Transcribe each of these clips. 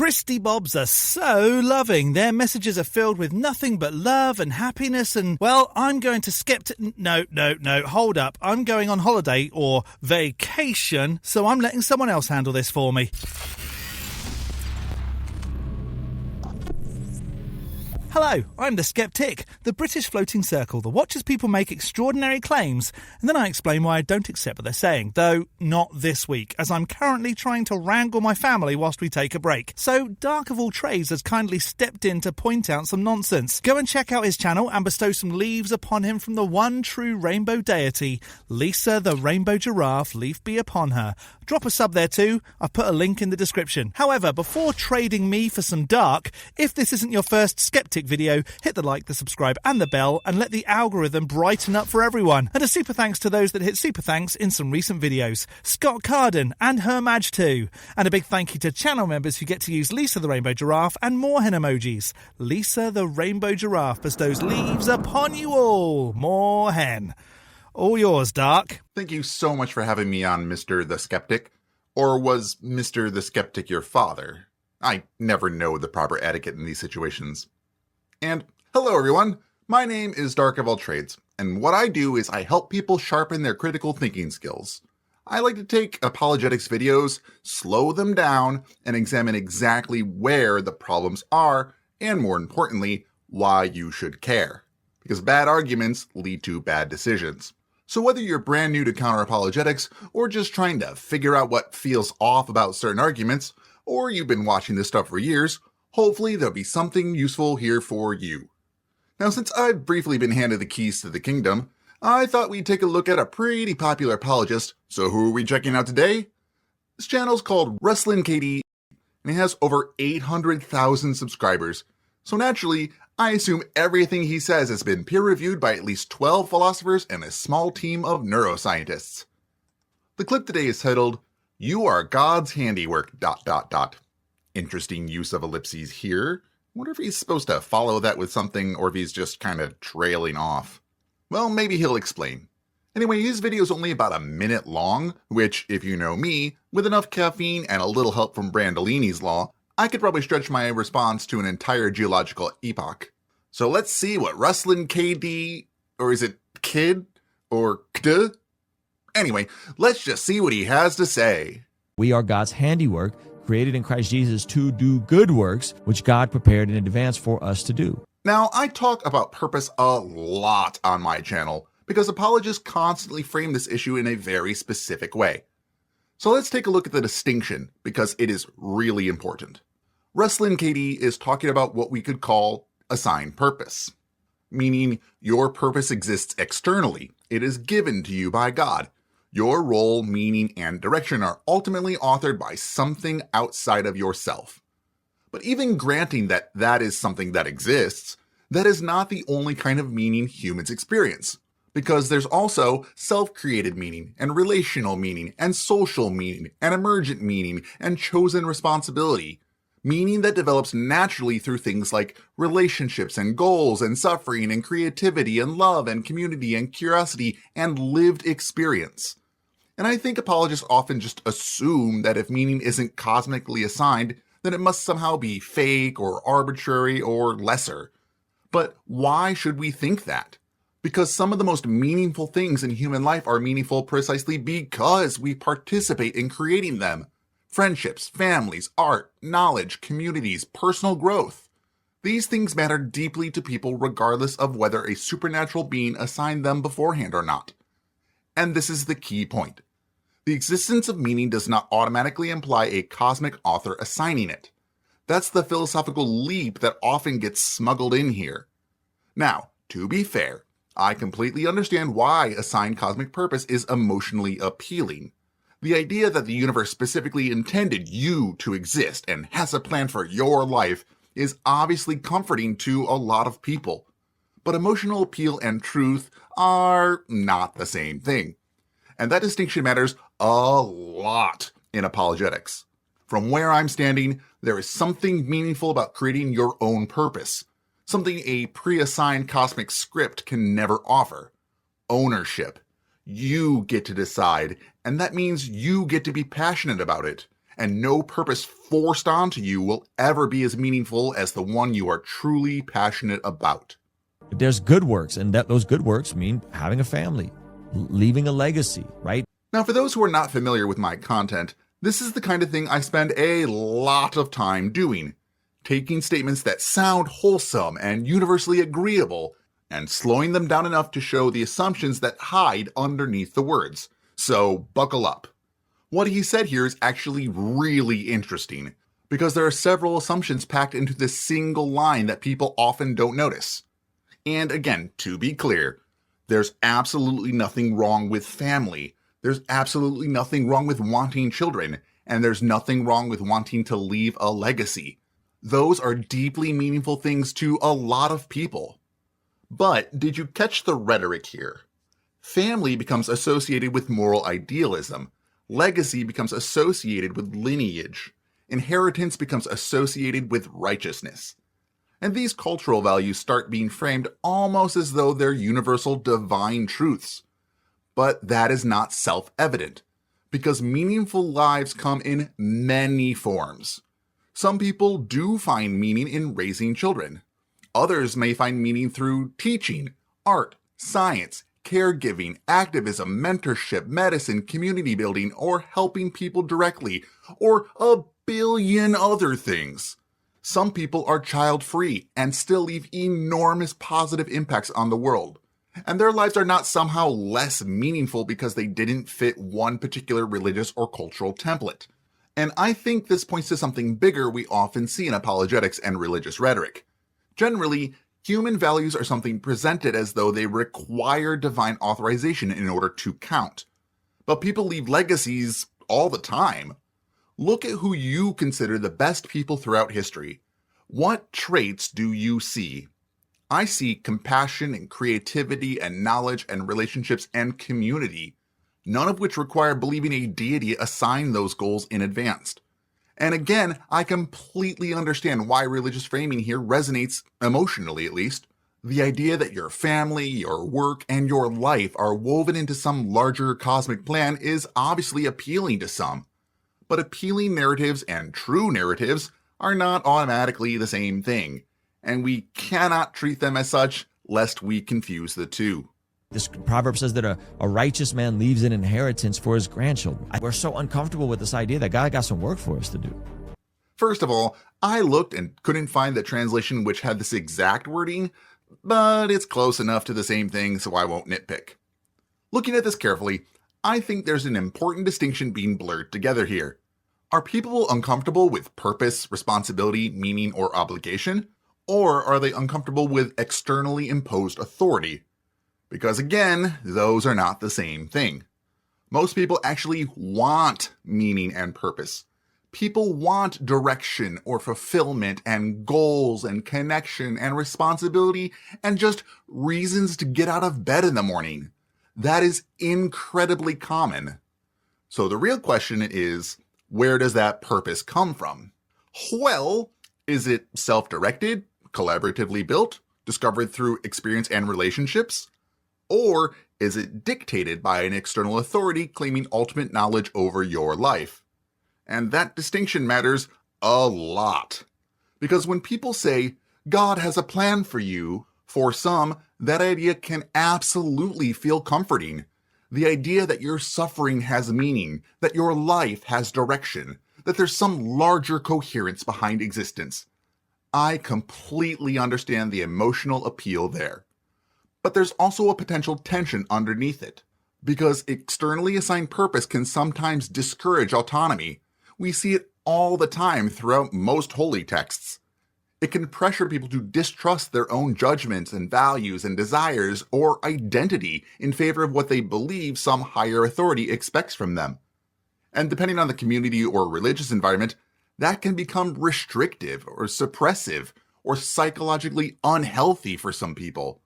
Christy Bobs are so loving. Their messages are filled with nothing but love and happiness and, well, I'm going to No, hold up. I'm going on holiday or vacation, so I'm letting someone else handle this for me. Hello, I'm The Skeptic, the British floating circle that watches people make extraordinary claims, and then I explain why I don't accept what they're saying, though not this week, as I'm currently trying to wrangle my family whilst we take a break. So Dark of All Trades has kindly stepped in to point out some nonsense. Go and check out his channel and bestow some leaves upon him from the one true rainbow deity, Lisa the Rainbow Giraffe, leaf be upon her. Drop a sub there too, I've put a link in the description. However, before trading me for some dark, if this isn't your first Skeptic video, hit the like, the subscribe and the bell and let the algorithm brighten up for everyone. And a super thanks to those that hit super thanks in some recent videos. Scott Carden and Her Madge too. And a big thank you to channel members who get to use Lisa the Rainbow Giraffe and more hen emojis. Lisa the Rainbow Giraffe bestows leaves upon you all. More hen. All yours, Dark. Thank you so much for having me on, Mr. The Skeptic. Or was Mr. The Skeptic your father? I never know the proper etiquette in these situations. And hello everyone, my name is Dark of All Trades, and what I do is I help people sharpen their critical thinking skills. I like to take apologetics videos, slow them down, and examine exactly where the problems are, and more importantly, why you should care. Because bad arguments lead to bad decisions. So whether you're brand new to counter-apologetics, or just trying to figure out what feels off about certain arguments, or you've been watching this stuff for years, hopefully there'll be something useful here for you. Now, since I've briefly been handed the keys to the kingdom, I thought we'd take a look at a pretty popular apologist. So who are we checking out today? This channel's called Wrestlin' KD, and it has over 800,000 subscribers. So naturally, I assume everything he says has been peer-reviewed by at least 12 philosophers and a small team of neuroscientists. The clip today is titled, "You Are God's Handiwork, ... Interesting use of ellipses here. Wonder if he's supposed to follow that with something or if he's just kind of trailing off. Well, maybe he'll explain. Anyway, his video is only about a minute long, which, if you know me, with enough caffeine and a little help from Brandolini's Law, I could probably stretch my response to an entire geological epoch. So let's see what Wrestlin' KD, or is it Kid, or KD? Anyway, let's just see what he has to say. We are God's handiwork, created in Christ Jesus to do good works, which God prepared in advance for us to do. Now, I talk about purpose a lot on my channel, because apologists constantly frame this issue in a very specific way. So let's take a look at the distinction, because it is really important. Wrestlin' KD is talking about what we could call assigned purpose, meaning your purpose exists externally. It is given to you by God. Your role, meaning, and direction are ultimately authored by something outside of yourself. But even granting that that is something that exists, that is not the only kind of meaning humans experience. Because there's also self-created meaning, and relational meaning, and social meaning, and emergent meaning, and chosen responsibility. Meaning that develops naturally through things like relationships and goals and suffering and creativity and love and community and curiosity and lived experience. And I think apologists often just assume that if meaning isn't cosmically assigned, then it must somehow be fake or arbitrary or lesser. But why should we think that? Because some of the most meaningful things in human life are meaningful precisely because we participate in creating them. Friendships, families, art, knowledge, communities, personal growth. These things matter deeply to people regardless of whether a supernatural being assigned them beforehand or not. And this is the key point. The existence of meaning does not automatically imply a cosmic author assigning it. That's the philosophical leap that often gets smuggled in here. Now, to be fair, I completely understand why assigned cosmic purpose is emotionally appealing. The idea that the universe specifically intended you to exist and has a plan for your life is obviously comforting to a lot of people. But emotional appeal and truth are not the same thing. And that distinction matters a lot in apologetics. From where I'm standing, there is something meaningful about creating your own purpose. Something a pre-assigned cosmic script can never offer. Ownership. You get to decide, and that means you get to be passionate about it. and no purpose forced onto you will ever be as meaningful as the one you are truly passionate about. There's good works, and those good works mean having a family, leaving a legacy, right? Now, for those who are not familiar with my content, this is the kind of thing I spend a lot of time doing. Taking statements that sound wholesome and universally agreeable and slowing them down enough to show the assumptions that hide underneath the words. So buckle up. What he said here is actually really interesting because there are several assumptions packed into this single line that people often don't notice. And again, to be clear, there's absolutely nothing wrong with family. There's absolutely nothing wrong with wanting children, and there's nothing wrong with wanting to leave a legacy. Those are deeply meaningful things to a lot of people. But did you catch the rhetoric here? Family becomes associated with moral idealism. Legacy becomes associated with lineage. Inheritance becomes associated with righteousness. And these cultural values start being framed almost as though they're universal divine truths. But that is not self-evident, because meaningful lives come in many forms. Some people do find meaning in raising children. Others may find meaning through teaching, art, science, caregiving, activism, mentorship, medicine, community building, or helping people directly, or a billion other things. Some people are child-free and still leave enormous positive impacts on the world. And their lives are not somehow less meaningful because they didn't fit one particular religious or cultural template. And I think this points to something bigger we often see in apologetics and religious rhetoric. Generally, human values are something presented as though they require divine authorization in order to count. But people leave legacies all the time. Look at who you consider the best people throughout history. What traits do you see? I see compassion and creativity and knowledge and relationships and community, none of which require believing a deity assigned those goals in advance. And again, I completely understand why religious framing here resonates, emotionally at least. The idea that your family, your work, and your life are woven into some larger cosmic plan is obviously appealing to some. But appealing narratives and true narratives are not automatically the same thing, and we cannot treat them as such lest we confuse the two. This proverb says that a righteous man leaves an inheritance for his grandchildren. We're so uncomfortable with this idea that God got some work for us to do. First of all, I looked and couldn't find the translation which had this exact wording, but it's close enough to the same thing, so I won't nitpick. Looking at this carefully, I think there's an important distinction being blurred together here. Are people uncomfortable with purpose, responsibility, meaning, or obligation? Or are they uncomfortable with externally imposed authority? Because again, those are not the same thing. Most people actually want meaning and purpose. People want direction or fulfillment and goals and connection and responsibility and just reasons to get out of bed in the morning. That is incredibly common. So the real question is, where does that purpose come from? Well, is it self-directed, collaboratively built, discovered through experience and relationships? Or is it dictated by an external authority claiming ultimate knowledge over your life? And that distinction matters a lot. Because when people say, God has a plan for you, for some, that idea can absolutely feel comforting. The idea that your suffering has meaning, that your life has direction, that there's some larger coherence behind existence. I completely understand the emotional appeal there. But there's also a potential tension underneath it, because externally assigned purpose can sometimes discourage autonomy. We see it all the time throughout most holy texts. It can pressure people to distrust their own judgments and values and desires or identity in favor of what they believe some higher authority expects from them. And depending on the community or religious environment, that can become restrictive or suppressive or psychologically unhealthy for some people.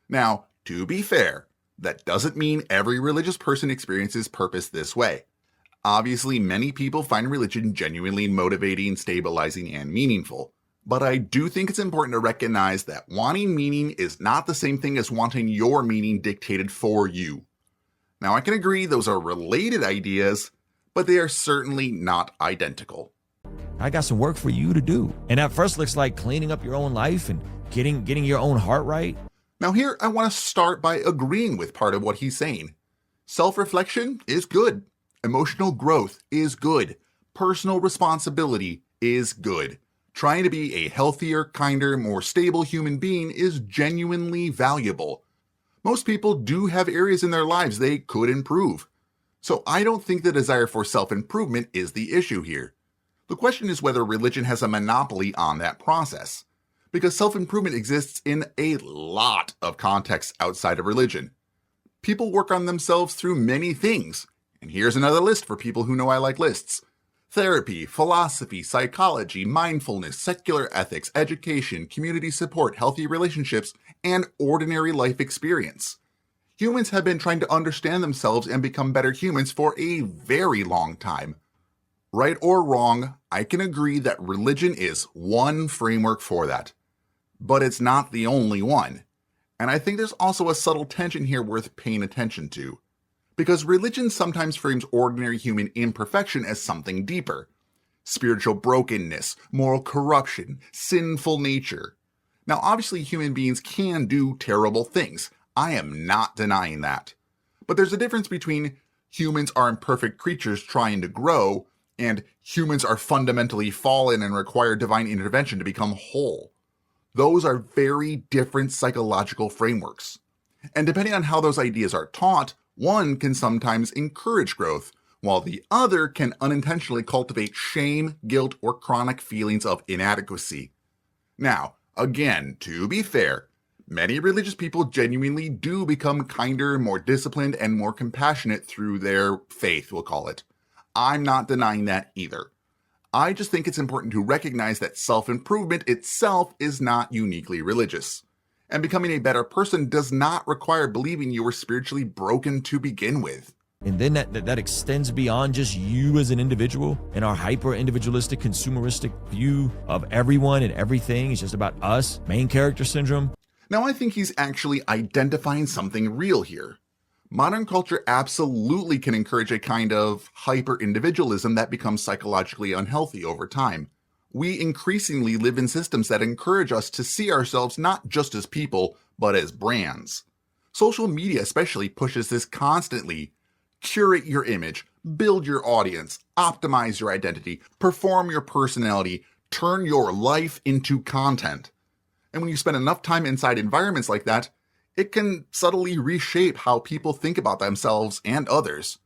Now, to be fair, that doesn't mean every religious person experiences purpose this way. Obviously, many people find religion genuinely motivating, stabilizing, and meaningful. But I do think it's important to recognize that wanting meaning is not the same thing as wanting your meaning dictated for you. Now, I can agree those are related ideas, but they are certainly not identical. I got some work for you to do. And at first looks like cleaning up your own life and getting your own heart right. Now here, I want to start by agreeing with part of what he's saying. Self-reflection is good. Emotional growth is good. Personal responsibility is good. Trying to be a healthier, kinder, more stable human being is genuinely valuable. Most people do have areas in their lives they could improve. So I don't think the desire for self-improvement is the issue here. The question is whether religion has a monopoly on that process. Because self-improvement exists in a lot of contexts outside of religion. People work on themselves through many things. And here's another list for people who know I like lists. Therapy, philosophy, psychology, mindfulness, secular ethics, education, community support, healthy relationships, and ordinary life experience. Humans have been trying to understand themselves and become better humans for a very long time. Right or wrong, I can agree that religion is one framework for that. But it's not the only one. And I think there's also a subtle tension here worth paying attention to. Because religion sometimes frames ordinary human imperfection as something deeper. Spiritual brokenness, moral corruption, sinful nature. Now obviously human beings can do terrible things. I am not denying that. But there's a difference between humans are imperfect creatures trying to grow and humans are fundamentally fallen and require divine intervention to become whole. Those are very different psychological frameworks. And depending on how those ideas are taught, one can sometimes encourage growth, while the other can unintentionally cultivate shame, guilt, or chronic feelings of inadequacy. Now, again, to be fair, many religious people genuinely do become kinder, more disciplined, and more compassionate through their faith, we'll call it. I'm not denying that either. I just think it's important to recognize that self-improvement itself is not uniquely religious. And becoming a better person does not require believing you were spiritually broken to begin with. And then that extends beyond just you as an individual and our hyper-individualistic, consumeristic view of everyone and everything. It's just about us, main character syndrome. Now I think he's actually identifying something real here. Modern culture absolutely can encourage a kind of hyper-individualism that becomes psychologically unhealthy over time. We increasingly live in systems that encourage us to see ourselves not just as people, but as brands. Social media especially pushes this constantly. Curate your image, build your audience, optimize your identity, perform your personality, turn your life into content. And when you spend enough time inside environments like that, it can subtly reshape how people think about themselves and others.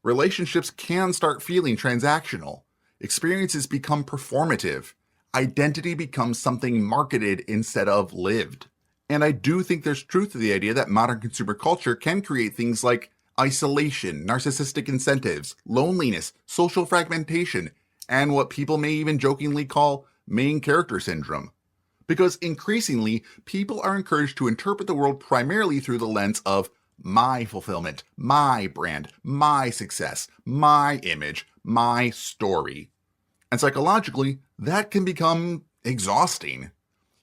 Relationships can start feeling transactional. Experiences become performative. Identity becomes something marketed instead of lived. And I do think there's truth to the idea that modern consumer culture can create things like isolation, narcissistic incentives, loneliness, social fragmentation, and what people may even jokingly call main character syndrome. Because increasingly, people are encouraged to interpret the world primarily through the lens of my fulfillment, my brand, my success, my image, my story. And psychologically, that can become exhausting.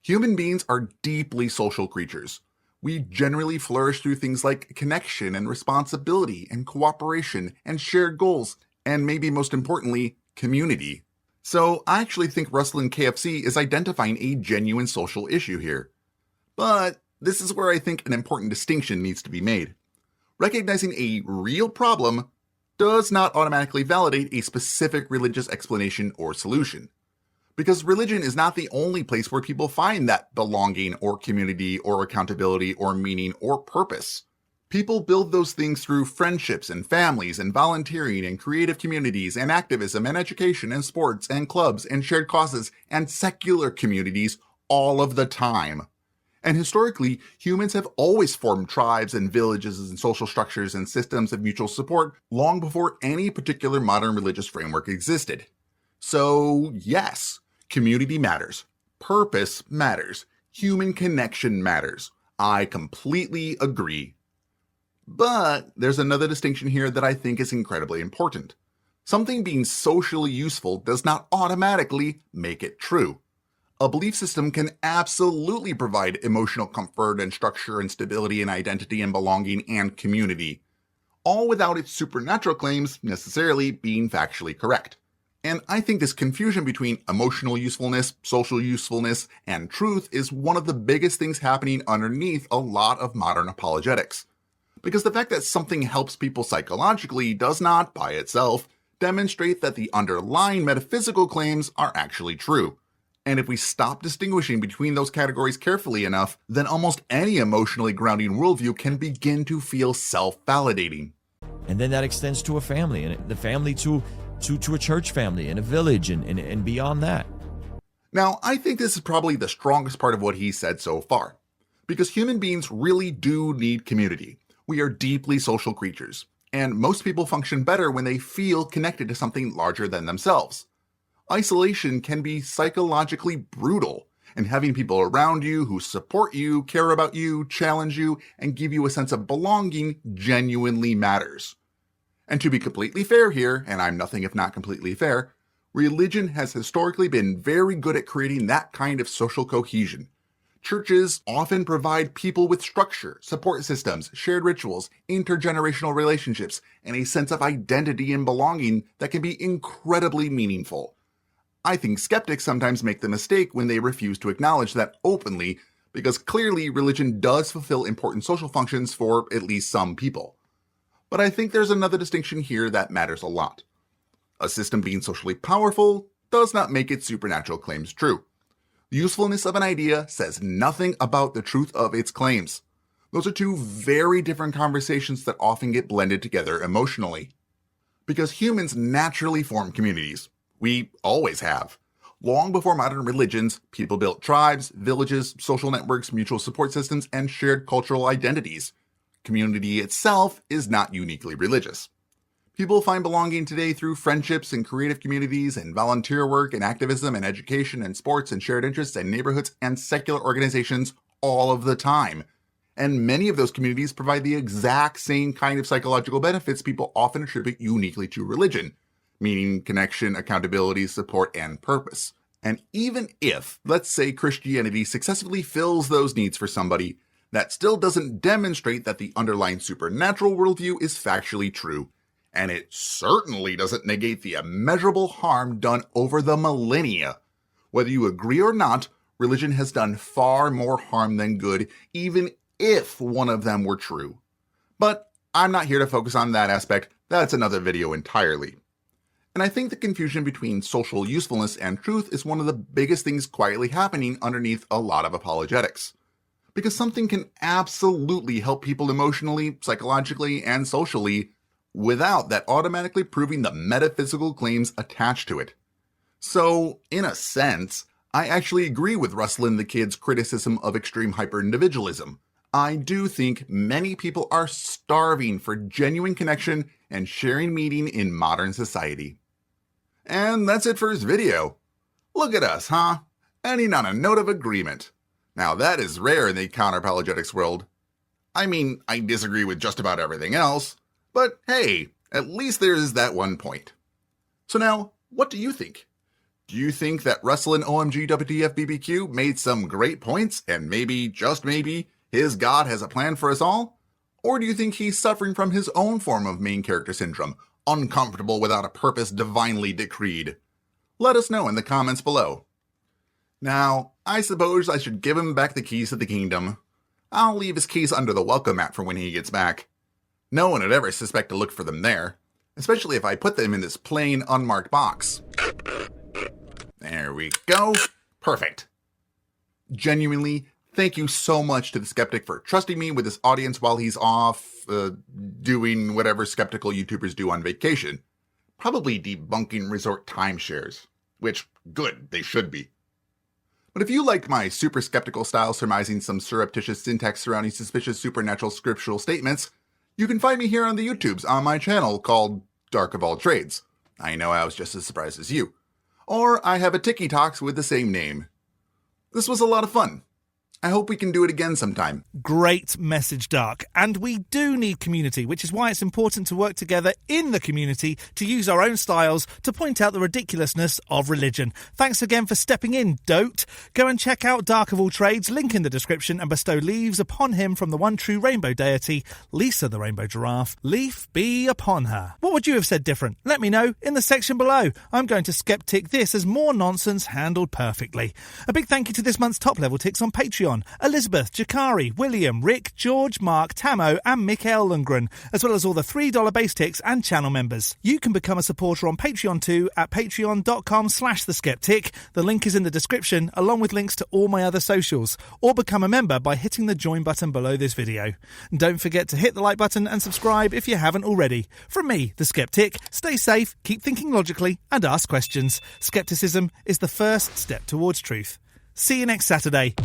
Human beings are deeply social creatures. We generally flourish through things like connection and responsibility and cooperation and shared goals, and maybe most importantly, community. So I actually think rustling KFC is identifying a genuine social issue here. But this is where I think an important distinction needs to be made. Recognizing a real problem does not automatically validate a specific religious explanation or solution. Because religion is not the only place where people find that belonging or community or accountability or meaning or purpose. People build those things through friendships and families and volunteering and creative communities and activism and education and sports and clubs and shared causes and secular communities all of the time. And historically, humans have always formed tribes and villages and social structures and systems of mutual support long before any particular modern religious framework existed. So yes, community matters, purpose matters, human connection matters. I completely agree. But there's another distinction here that I think is incredibly important. Something being socially useful does not automatically make it true. A belief system can absolutely provide emotional comfort and structure and stability and identity and belonging and community. all without its supernatural claims necessarily being factually correct. And I think this confusion between emotional usefulness, social usefulness, and truth is one of the biggest things happening underneath a lot of modern apologetics. Because the fact that something helps people psychologically does not, by itself, demonstrate that the underlying metaphysical claims are actually true. And if we stop distinguishing between those categories carefully enough, then almost any emotionally grounding worldview can begin to feel self-validating. And then that extends to a family, and the family to a church family, and a village, and beyond that. Now, I think this is probably the strongest part of what he said so far. Because human beings really do need community. We are deeply social creatures, and most people function better when they feel connected to something larger than themselves. Isolation can be psychologically brutal, and having people around you who support you, care about you, challenge you, and give you a sense of belonging genuinely matters. And to be completely fair here, and I'm nothing if not completely fair, religion has historically been very good at creating that kind of social cohesion. Churches often provide people with structure, support systems, shared rituals, intergenerational relationships, and a sense of identity and belonging that can be incredibly meaningful. I think skeptics sometimes make the mistake when they refuse to acknowledge that openly, because clearly religion does fulfill important social functions for at least some people. But I think there's another distinction here that matters a lot. A system being socially powerful does not make its supernatural claims true. The usefulness of an idea says nothing about the truth of its claims. Those are two very different conversations that often get blended together emotionally. Because humans naturally form communities. We always have. Long before modern religions, people built tribes, villages, social networks, mutual support systems, and shared cultural identities. Community itself is not uniquely religious. People find belonging today through friendships and creative communities and volunteer work and activism and education and sports and shared interests and neighborhoods and secular organizations all of the time. And many of those communities provide the exact same kind of psychological benefits people often attribute uniquely to religion, meaning connection, accountability, support, and purpose. And even if, let's say, Christianity successfully fills those needs for somebody, that still doesn't demonstrate that the underlying supernatural worldview is factually true. And it certainly doesn't negate the immeasurable harm done over the millennia. Whether you agree or not, religion has done far more harm than good, even if one of them were true. But I'm not here to focus on that aspect. That's another video entirely. And I think the confusion between social usefulness and truth is one of the biggest things quietly happening underneath a lot of apologetics. Because something can absolutely help people emotionally, psychologically, and socially without that automatically proving the metaphysical claims attached to it. So, in a sense, I actually agree with Russell and the Kid's criticism of extreme hyper-individualism. I do think many people are starving for genuine connection and sharing meaning in modern society. And that's it for his video. Look at us, huh? Ending on a note of agreement. Now that is rare in the counter-apologetics world. I mean, I disagree with just about everything else, but hey, at least there is that one point. So now, what do you think? Do you think that Russell and OMG WTF BBQ made some great points and maybe, just maybe, his God has a plan for us all? Or do you think he's suffering from his own form of main character syndrome, uncomfortable without a purpose divinely decreed? Let us know in the comments below. Now, I suppose I should give him back the keys to the kingdom. I'll leave his keys under the welcome mat for when he gets back. No one would ever suspect to look for them there, especially if I put them in this plain, unmarked box. There we go. Perfect. Genuinely, thank you so much to the Skeptic for trusting me with this audience while he's off doing whatever skeptical YouTubers do on vacation. Probably debunking resort timeshares, which, good, they should be. But if you liked my super skeptical style surmising some surreptitious syntax surrounding suspicious supernatural scriptural statements, you can find me here on the YouTubes on my channel called Dark of All Trades. I know I was just as surprised as you. Or I have a TikTok with the same name. This was a lot of fun. I hope we can do it again sometime. Great message, Dark. And we do need community, which is why it's important to work together in the community to use our own styles to point out the ridiculousness of religion. Thanks again for stepping in, D.o.A.T. Go and check out Dark of All Trades, link in the description, and bestow leaves upon him from the one true rainbow deity, Lisa the Rainbow Giraffe. Leaf be upon her. What would you have said different? Let me know in the section below. I'm going to skeptic this as more nonsense handled perfectly. A big thank you to this month's top level ticks on Patreon: Elizabeth, Jakari, William, Rick, George, Mark, Tamo, and Mikael Lundgren, as well as all the $3 base ticks and channel members. You can become a supporter on Patreon too at patreon.com/TheSkepTick. The link is in the description, along with links to all my other socials, or become a member by hitting the join button below this video. And don't forget to hit the like button and subscribe if you haven't already. From me, The Skeptic, stay safe, keep thinking logically, and ask questions. Skepticism is the first step towards truth. See you next Saturday.